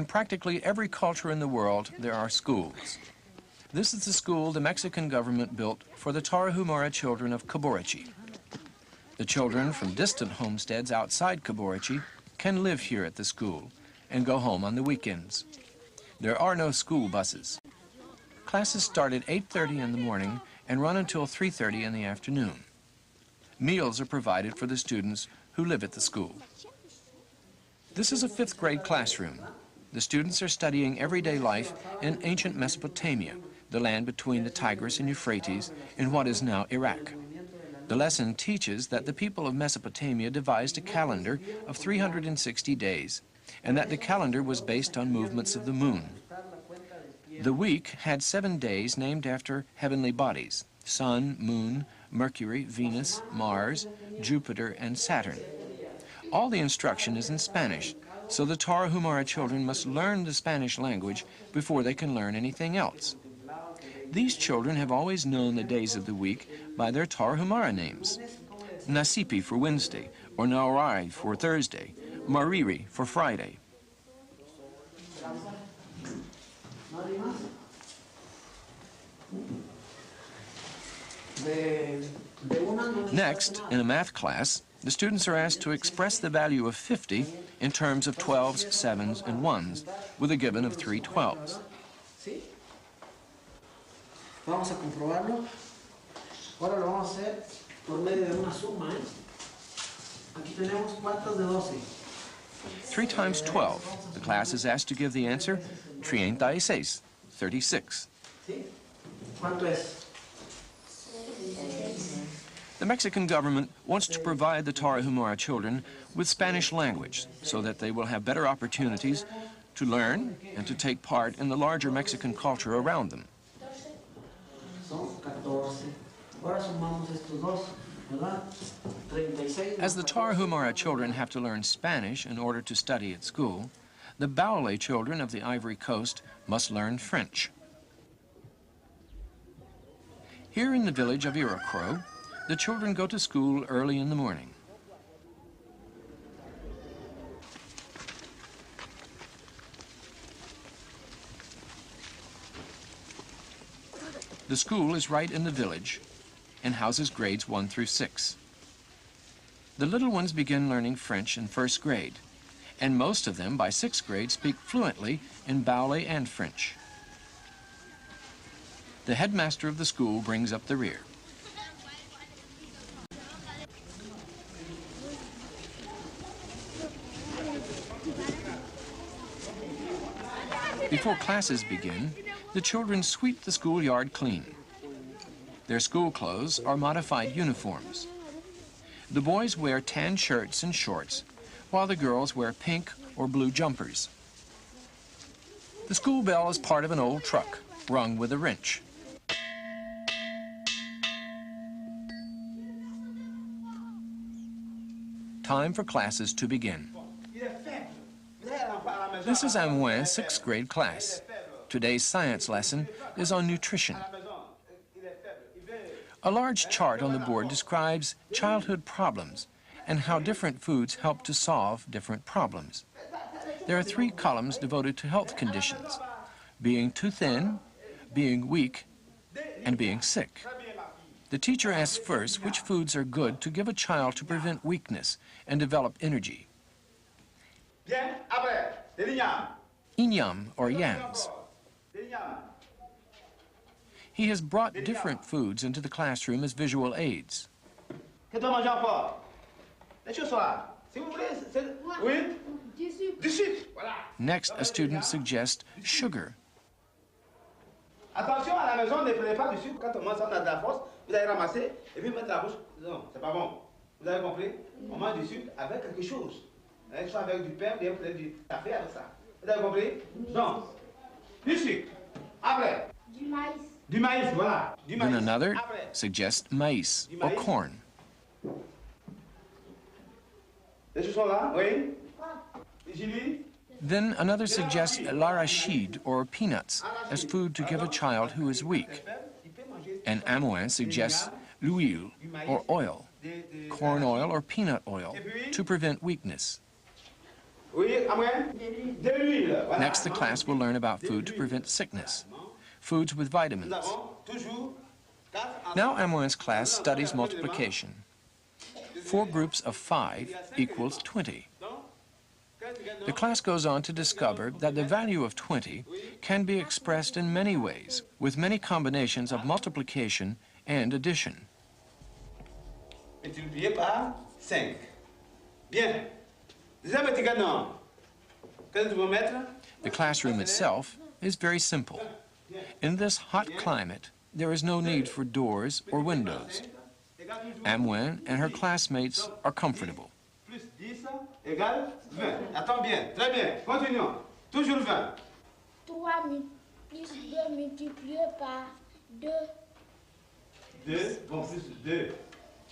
In practically every culture in the world, there are schools. This is the school the Mexican government built for the Tarahumara children of Caborchi. The children from distant homesteads outside Caborchi can live here at the school and go home on the weekends. There are no school buses. Classes start at 8:30 in the morning and run until 3:30 in the afternoon. Meals are provided for the students who live at the school. This is a 5th grade classroom. The students are studying everyday life in ancient Mesopotamia, the land between the Tigris and Euphrates in what is now Iraq. The lesson teaches that the people of Mesopotamia devised a calendar of 360 days, and that the calendar was based on movements of the moon. The week had 7 days named after heavenly bodies: Sun, Moon, Mercury, Venus, Mars, Jupiter, and Saturn. All the instruction is in Spanish, so the Tarahumara children must learn the Spanish language before they can learn anything else. These children have always known the days of the week by their Tarahumara names: Nasipi for Wednesday, or Naurai for Thursday, Mariri for Friday. Next, in a math class, the students are asked to express the value of 50 in terms of 12s, 7s, and 1s, with a given of 3 12s. Vamos a comprobarlo. Ahora lo vamos a hacer por medio de una suma. Aquí tenemos cuartos de 12. 3 times 12. The class is asked to give the answer 36, 36. ¿Cuánto es? The Mexican government wants to provide the Tarahumara children with Spanish language so that they will have better opportunities to learn and to take part in the larger Mexican culture around them. As the Tarahumara children have to learn Spanish in order to study at school, the Baol'e children of the Ivory Coast must learn French. Here in the village of Iroquois, the children go to school early in the morning. The school is right in the village and houses grades 1 through 6. The little ones begin learning French in 1st grade, and most of them by 6th grade speak fluently in Baol'e and French. The headmaster of the school brings up the rear. Before classes begin, the children sweep the schoolyard clean. Their school clothes are modified uniforms. The boys wear tan shirts and shorts, while the girls wear pink or blue jumpers. The school bell is part of an old truck, rung with a wrench. Time for classes to begin. This is Amouin's 6th grade class. Today's science lesson is on nutrition. A large chart on the board describes childhood problems and how different foods help to solve different problems. There are 3 columns devoted to health conditions: being too thin, being weak, and being sick. The teacher asks first which foods are good to give a child to prevent weakness and develop energy. Inyam, or yams. He has brought different foods into the classroom as visual aids. Next, a student suggests sugar. Attention, à la maison, ne prenez pas du sucre. Quand on mange ça, on a de la force. Vous allez ramasser et puis mettre la bouche. Non, c'est pas bon. Vous avez compris? On mange du sucre avec quelque chose. Soit avec du pain, bien peut-être du café avec ça. Vous avez compris? Non. Du sucre. Après. Du maïs. Du maïs, voilà. Du maïs. Then another suggests maize or corn. Les choses sont là, oui. Julie? Then another suggests l'arachide or peanuts as food to give a child who is weak. And Amouin suggests l'huile or oil, corn oil or peanut oil, to prevent weakness. Oui, à moins de l'huile. Voilà. Next, the class will learn about food to prevent sickness, foods with vitamins. Nous avons toujours 4 Now Amoin's class studies multiplication. 4 groups of 5 equals 20. The class goes on to discover that the value of 20 can be expressed in many ways, with many combinations of multiplication and addition. multiplié par 5. Bien. Deuxième petit cadenas. Qu'est-ce que nous devons mettre? The classroom itself is very simple. In this hot climate, there is no need for doors or windows. Amwen and her classmates are comfortable. Plus 10 égale 20. Attends bien, très bien. Continuons. Toujours 20. 3 plus 2 multiplié par 2. 2, bon, plus 2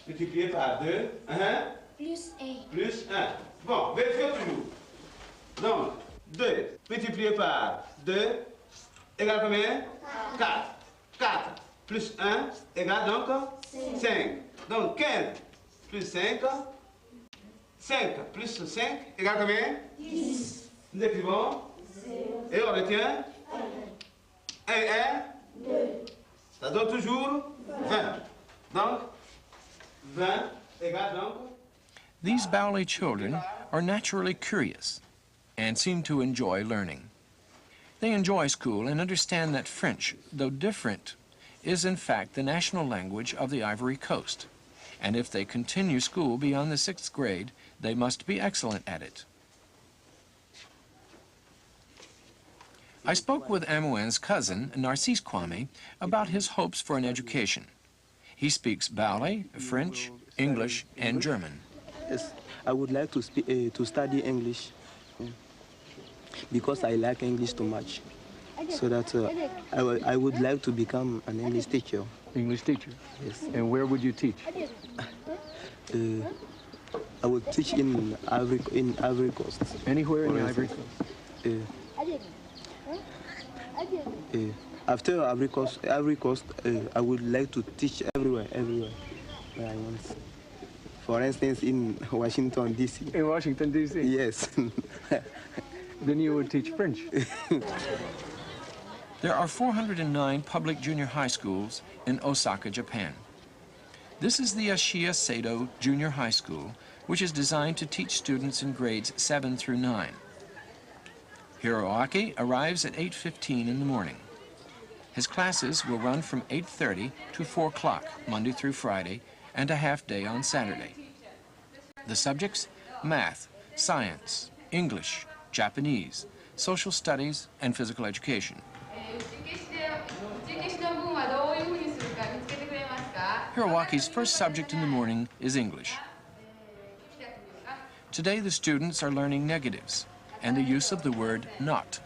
multiplié par 2. Plus 1. Plus 1. Bon, vérifions toujours. Donc, 2 multiplié par 2 égale combien? 4. 4 plus 1 égale donc 5. Donc 15 plus 5. 5 plus 5 égale combien? 10. Nous écrivons. Et on retient 1 et 1. 2. Ça donne toujours 20. Donc, 20 égale donc. These Baol'e children are naturally curious and seem to enjoy learning. They enjoy school and understand that French, though different, is in fact the national language of the Ivory Coast. And if they continue school beyond the 6th grade, they must be excellent at it. I spoke with Amouen's cousin, Narcisse Kwame, about his hopes for an education. He speaks Baol'e, French, English, and German. Yes, I would like to study English because I like English too much. So that I would like to become an English teacher. English teacher? Yes. And where would you teach? I would teach in Ivory Coast. Anywhere in the Ivory Coast? After Ivory Coast, I would like to teach everywhere where I want. For instance, in Washington, D.C. In Washington, D.C.? Yes. Then you would teach French. There are 409 public junior high schools in Osaka, Japan. This is the Ashiya Seido Junior High School, which is designed to teach students in grades 7 through 9. Hiroaki arrives at 8:15 in the morning. His classes will run from 8:30 to 4 o'clock, Monday through Friday, and a half day on Saturday. The subjects: math, science, English, Japanese, social studies, and physical education. Hirowaki's first subject in the morning is English. Today the students are learning negatives and the use of the word not.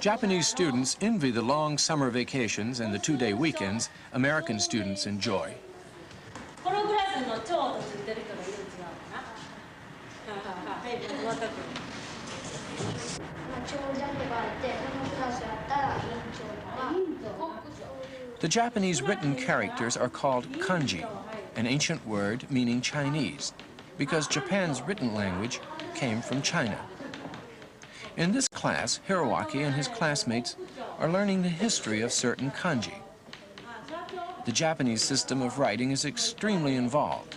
Japanese students envy the long summer vacations and the 2-day weekends American students enjoy. The Japanese written characters are called kanji, an ancient word meaning Chinese, because Japan's written language came from China. In this class, Hiroaki and his classmates are learning the history of certain kanji. The Japanese system of writing is extremely involved.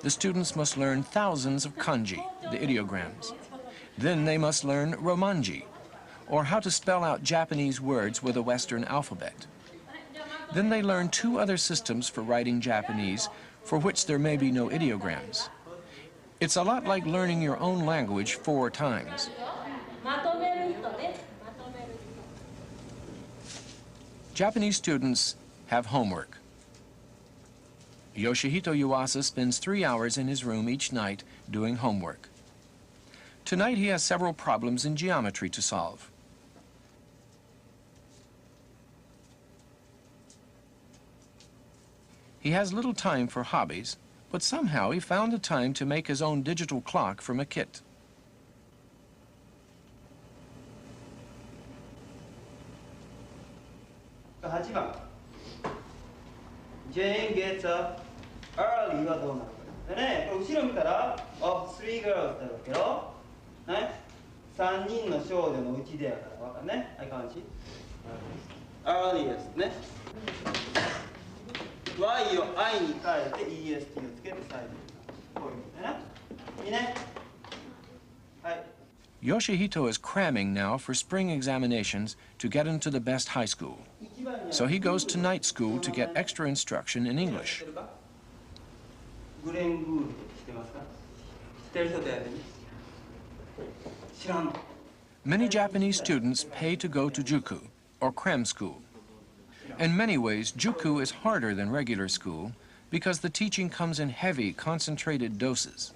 the students must learn thousands of kanji, the ideograms. Then they must learn romanji, or how to spell out Japanese words with a Western alphabet. Then they learn 2 other systems for writing Japanese, for which there may be no ideograms. It's a lot like learning your own language 4 times. Japanese students have homework. Yoshihito Yuasa spends 3 hours in his room each night doing homework. Tonight he has several problems in geometry to solve. He has little time for hobbies, but somehow he found the time to make his own digital clock from a kit. Jane gets up early. はどうなるかでね、これ後ろ見たら of 3 girls ってあるわけよ。ね、3人の少女のうちでやからわかるね。はい、感じ。earliest ね。Y を I に変えて EST をつけて最後。こういうことね。いいね。はい。Yoshihito is cramming now for spring examinations to get into the best high school. So he goes to night school to get extra instruction in English. Many Japanese students pay to go to juku, or cram school. In many ways, juku is harder than regular school because the teaching comes in heavy, concentrated doses.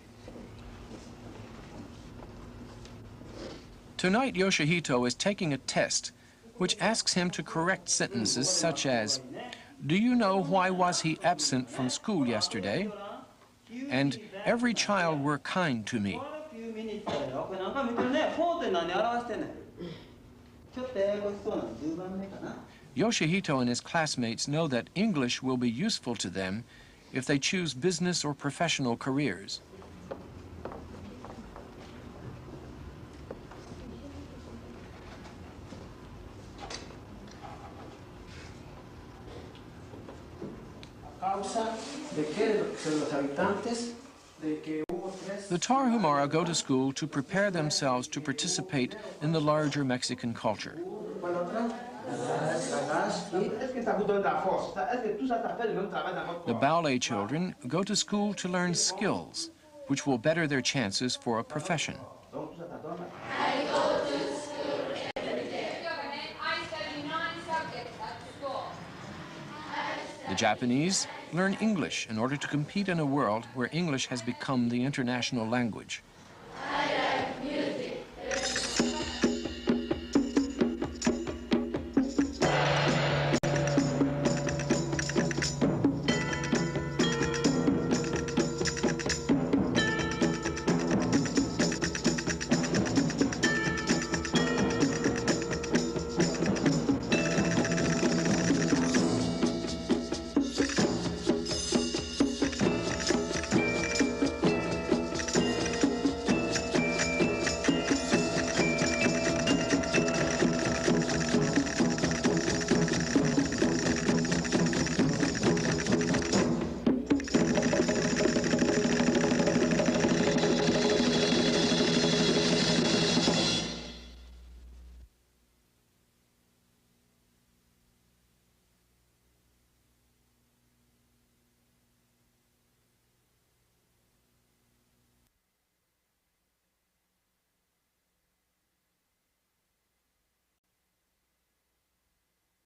Tonight, Yoshihito is taking a test which asks him to correct sentences such as, "Do you know why was he absent from school yesterday?" And "Every child were kind to me." Yoshihito and his classmates know that English will be useful to them if they choose business or professional careers. The Tarahumara go to school to prepare themselves to participate in the larger Mexican culture. The Baol'e children go to school to learn skills, which will better their chances for a profession. I go to school every day. I study 9 subjects at school. The Japanese learn English in order to compete in a world where English has become the international language.